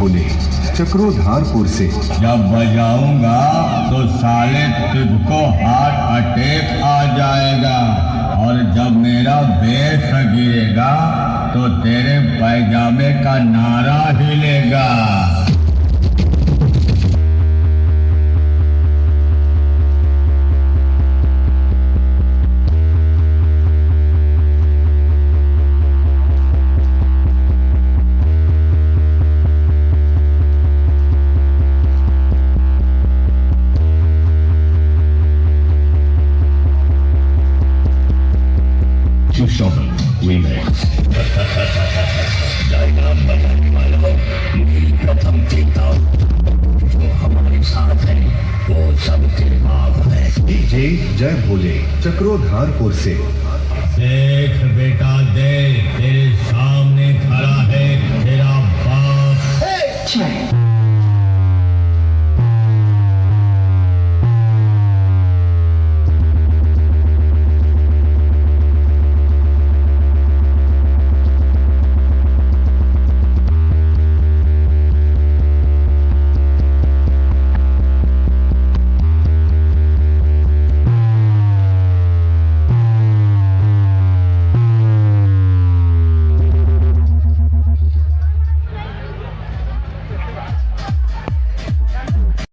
भोले चक्रोधारपुर से। जब बजाऊंगा तो साले तुझको हार्ट अटैक आ जाएगा, और जब मेरा बेस गिरेगा तो तेरे पैजामे का नारा हिलेगा। प्रथम चेता जो हमारे साथ है वो सब तेरे बाप है। डीजे जय भोले चक्रोधारपुर से। देख बेटा देख, तेरे